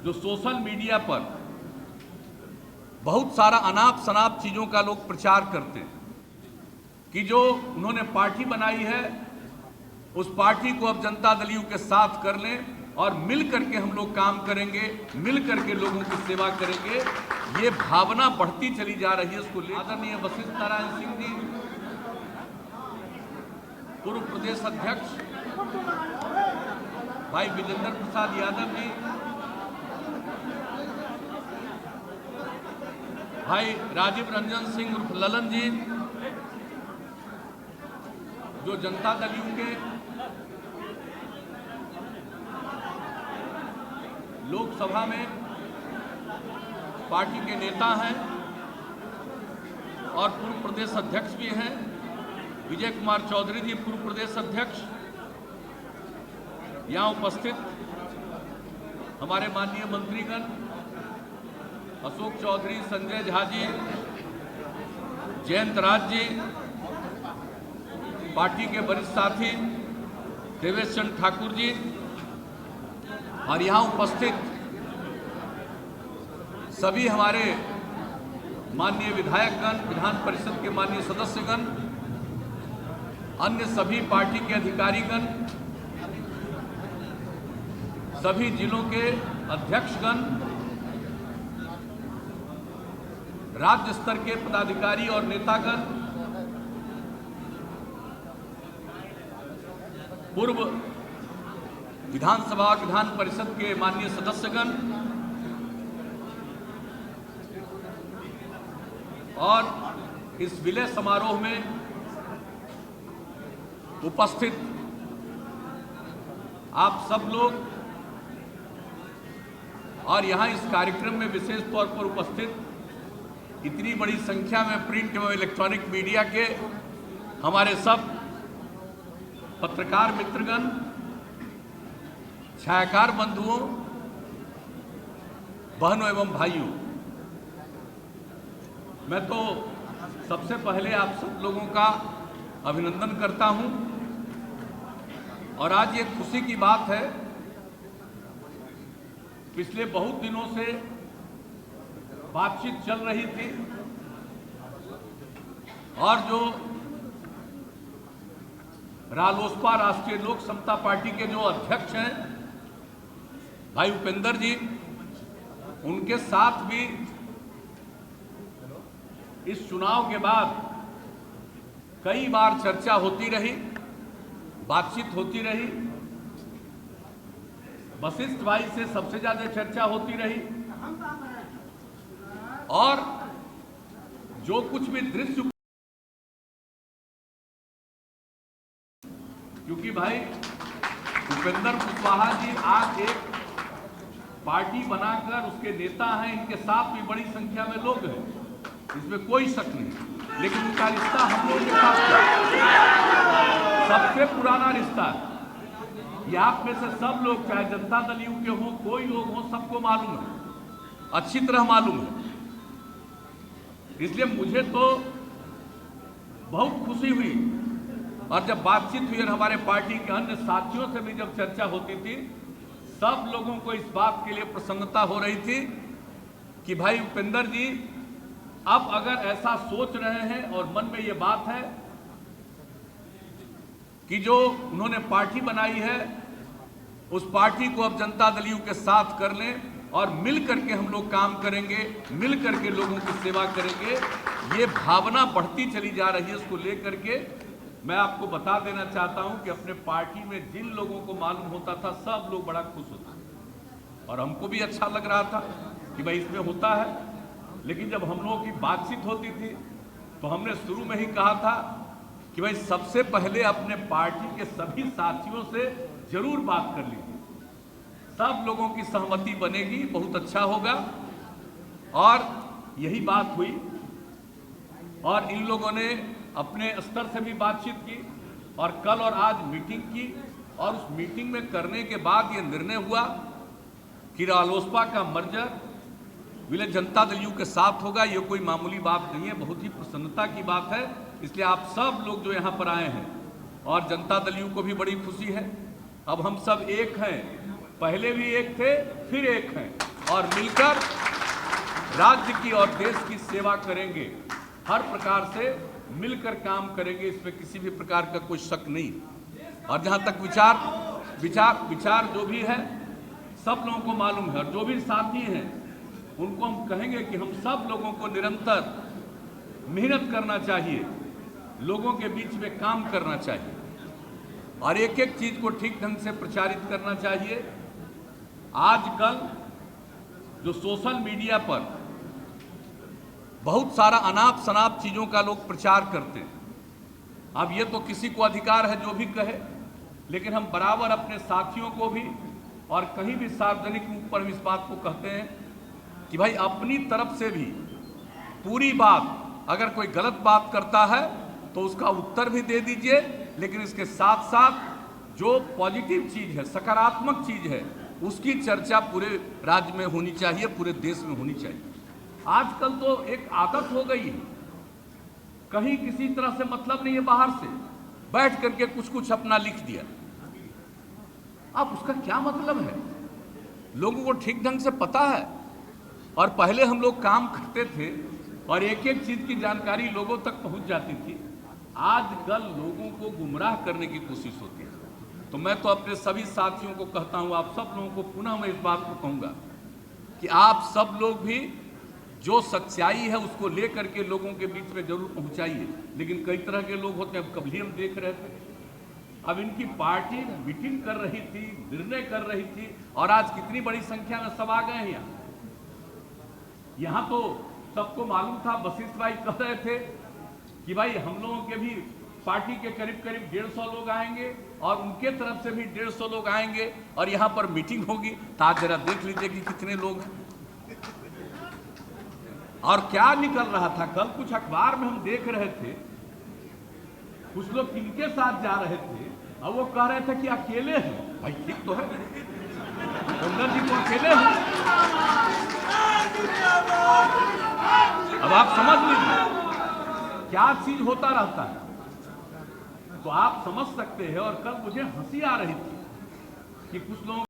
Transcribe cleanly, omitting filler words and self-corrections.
जो social media पर बहुत सारा अनाप शनाप चीज़ों का लोग प्रचार करते हैं कि जो उन्होंने पार्टी बनाई है उस पार्टी को अब जनता दल यू के साथ कर लें और मिल करके हम लोग काम करेंगे, मिल करके लोगों की सेवा करेंगे। ये भावना बढ़ती चली जा रही है। उसको आदरणीय वशिष्ठ नारायण सिंह जी, पूर्व प्रदेश अध्यक्ष भाई विजेंद्र प्रसाद यादव जी, भाई राजीव रंजन सिंह उर्फ ललन जी, जो जनता दल यू के लोकसभा में पार्टी के नेता हैं और पूर्व प्रदेश अध्यक्ष भी हैं, विजय कुमार चौधरी जी पूर्व प्रदेश अध्यक्ष, यहाँ उपस्थित हमारे माननीय मंत्रीगण अशोक चौधरी, संजय झा जी, जयंत राज जी, पार्टी के वरिष्ठ साथी देवेश चंद्र ठाकुर जी और यहाँ उपस्थित सभी हमारे माननीय विधायकगण, विधान परिषद के माननीय सदस्यगण, अन्य सभी पार्टी के अधिकारीगण, सभी जिलों के अध्यक्षगण, राज्य स्तर के पदाधिकारी और नेतागण, पूर्व विधानसभा और विधान परिषद के माननीय सदस्यगण और इस विलय समारोह में उपस्थित आप सब लोग और यहाँ इस कार्यक्रम में विशेष तौर पर उपस्थित इतनी बड़ी संख्या में प्रिंट एवं इलेक्ट्रॉनिक मीडिया के हमारे सब पत्रकार मित्रगण, छायाकार बंधुओं, बहनों एवं भाइयों, मैं तो सबसे पहले आप सब लोगों का अभिनंदन करता हूं और आज ये खुशी की बात है, पिछले बहुत दिनों से बातचीत चल रही थी और जो रालोसपा राष्ट्रीय लोक समता पार्टी के जो अध्यक्ष हैं भाई उपेंद्र जी, उनके साथ भी इस चुनाव के बाद कई बार चर्चा होती रही, बातचीत होती रही। वशिष्ठ भाई से सबसे ज्यादा चर्चा होती रही और जो कुछ भी दृश्य, क्योंकि भाई उपेंद्र कुशवाहा जी आज एक पार्टी बनाकर उसके नेता हैं, इनके साथ भी बड़ी संख्या में लोग हैं, इसमें कोई शक नहीं, लेकिन उनका रिश्ता हम लोग के साथ सबसे पुराना रिश्ता है। ये आप में से सब लोग, चाहे जनता दल यू के हों, कोई लोग हों, सबको मालूम है, अच्छी तरह मालूम है। इसलिए मुझे तो बहुत खुशी हुई और जब बातचीत हुई और हमारे पार्टी के अन्य साथियों से भी जब चर्चा होती थी, सब लोगों को इस बात के लिए प्रसन्नता हो रही थी कि भाई उपेंद्र जी अब अगर ऐसा सोच रहे हैं और मन में ये बात है कि जो उन्होंने पार्टी बनाई है उस पार्टी को अब जनता दल यू के साथ कर लें और मिल करके हम लोग काम करेंगे, मिल करके लोगों की सेवा करेंगे। ये भावना बढ़ती चली जा रही है। उसको लेकर के मैं आपको बता देना चाहता हूं कि अपने पार्टी में जिन लोगों को मालूम होता था सब लोग बड़ा खुश होते और हमको भी अच्छा लग रहा था कि भाई इसमें होता है। लेकिन जब हम लोगों की बातचीत होती थी तो हमने शुरू में ही कहा था कि भाई सबसे पहले अपने पार्टी के सभी साथियों से जरूर बात कर लीजिए, सब लोगों की सहमति बनेगी, बहुत अच्छा होगा। और यही बात हुई और इन लोगों ने अपने स्तर से भी बातचीत की और कल और आज मीटिंग की और उस मीटिंग में करने के बाद ये निर्णय हुआ कि रालोसपा का मर्जर विलय जनता दल यू के साथ होगा। ये कोई मामूली बात नहीं है, बहुत ही प्रसन्नता की बात है। इसलिए आप सब लोग जो यहाँ पर आए हैं और जनता दल यू को भी बड़ी खुशी है। अब हम सब एक हैं, पहले भी एक थे, फिर एक हैं। और मिलकर राज्य की और देश की सेवा करेंगे। हर प्रकार से मिलकर काम करेंगे, इसमें किसी भी प्रकार का कोई शक नहीं। और जहां तक विचार जो भी है सब लोगों को मालूम है, और जो भी साथी हैं उनको हम कहेंगे कि हम सब लोगों को निरंतर मेहनत करना चाहिए, लोगों के बीच में काम करना चाहिए और एक एक चीज को ठीक ढंग से प्रचारित करना चाहिए। आजकल जो सोशल मीडिया पर बहुत सारा अनाप शनाप चीजों का लोग प्रचार करते हैं, अब ये तो किसी को अधिकार है जो भी कहे, लेकिन हम बराबर अपने साथियों को भी और कहीं भी सार्वजनिक रूप पर हम इस बात को कहते हैं कि भाई अपनी तरफ से भी पूरी बात, अगर कोई गलत बात करता है तो उसका उत्तर भी दे दीजिए, लेकिन इसके साथ साथ जो पॉजिटिव चीज है, सकारात्मक चीज है, उसकी चर्चा पूरे राज्य में होनी चाहिए, पूरे देश में होनी चाहिए। आजकल तो एक आदत हो गई है, कहीं किसी तरह से मतलब नहीं है, बाहर से बैठ करके कुछ अपना लिख दिया। अब उसका क्या मतलब है? लोगों को ठीक ढंग से पता है, और पहले हम लोग काम करते थे और एक एक चीज की जानकारी लोगों तक पहुंच जाती थी। आजकल लोगों को गुमराह करने की कोशिश होती है। तो मैं तो अपने सभी साथियों को कहता हूं, आप सब लोगों को पुनः मैं इस बात को कहूंगा कि आप सब लोग भी जो सच्चाई है उसको लेकर के लोगों के बीच में जरूर पहुंचाइए। लेकिन कई तरह के लोग होते हैं, कभी हम देख रहे थे, अब इनकी पार्टी मीटिंग कर रही थी, निर्णय कर रही थी, और आज कितनी बड़ी संख्या में सब आ गए हैं यहाँ तो सबको मालूम था। वशिष्ठ भाई कह रहे थे कि भाई हम लोगों के भी पार्टी के करीब 150 लोग आएंगे और उनके तरफ से भी 150 लोग आएंगे और यहाँ पर मीटिंग होगी। तो आज जरा देख लीजिए कि कितने लोग हैं। और क्या निकल रहा था, कल कुछ अखबार में हम देख रहे थे, कुछ लोग किनके साथ जा रहे थे और वो कह रहे थे कि अकेले हैं। भाई ठीक तो है, गंगा जी तो अकेले हैं। अब आप समझ लीजिए क्या चीज होता रहता है, तो आप समझ सकते हैं। और कल मुझे हंसी आ रही थी कि कुछ लोगों